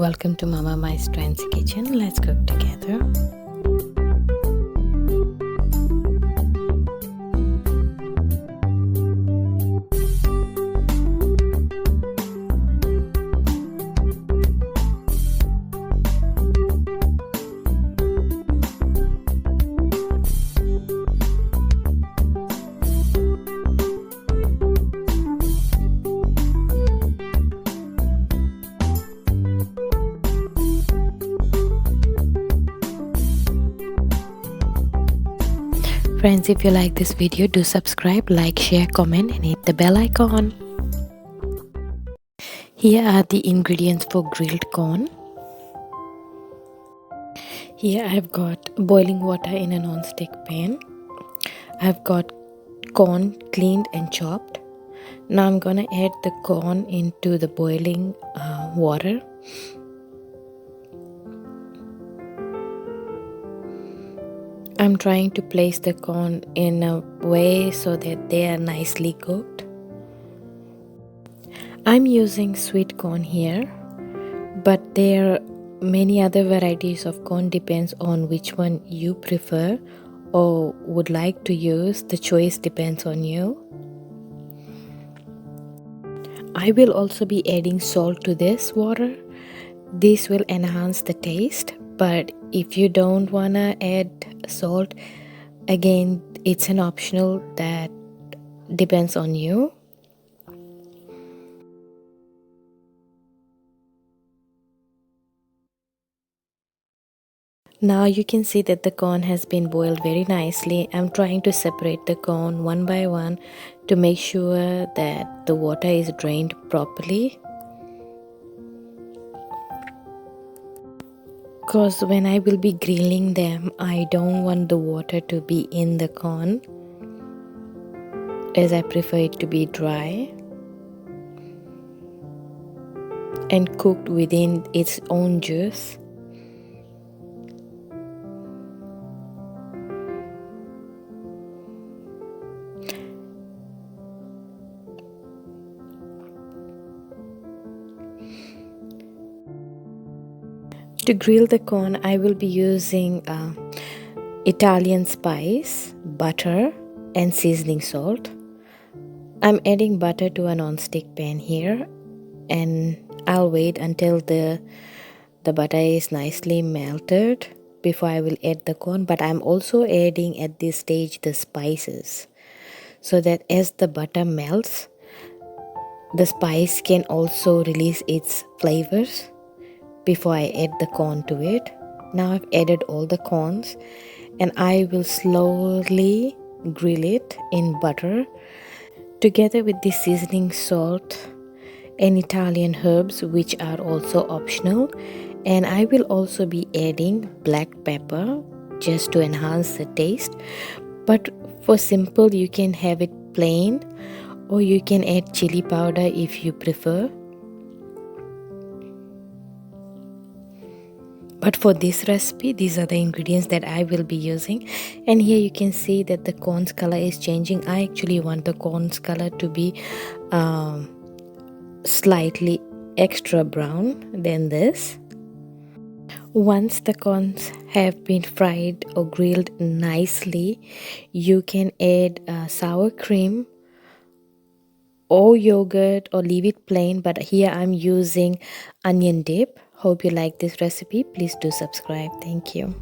Welcome to Mama Mai's Fancy Kitchen. Let's cook together. Friends, if you like this video, do subscribe, like, share, comment and hit the bell icon. Here are the ingredients for grilled corn. Here I've got boiling water in a non-stick pan. I've got corn cleaned and chopped. Now I'm gonna add the corn into the boiling water. I'm trying to place the corn in a way so that they are nicely cooked. I'm using sweet corn here, but there are many other varieties of corn, depends on which one you prefer or would like to use. The choice depends on you. I will also be adding salt to this water. This will enhance the taste, but if you don't wanna add salt, again it's an optional that depends on you. Now you can see that the corn has been boiled very nicely. I'm trying to separate the corn one by one to make sure that the water is drained properly. Because when I will be grilling them, I don't want the water to be in the corn, as I prefer it to be dry and cooked within its own juice. To grill the corn, I will be using Italian spice, butter and seasoning salt. I'm adding butter to a non-stick pan here, and I'll wait until the butter is nicely melted before I will add the corn. But I'm also adding at this stage the spices, so that as the butter melts, the spice can also release its flavors before I add the corn to it. Now I've added all the corns and I will slowly grill it in butter together with the seasoning salt and Italian herbs, which are also optional. And I will also be adding black pepper just to enhance the taste. But for simple, you can have it plain, or you can add chili powder if you prefer. But for this recipe, these are the ingredients that I will be using. And here you can see that the corn's color is changing. I actually want the corn's color to be slightly extra brown than this. Once the corns have been fried or grilled nicely, you can add sour cream or yogurt or leave it plain, but here I'm using onion dip. Hope you like this recipe. Please do subscribe. Thank you.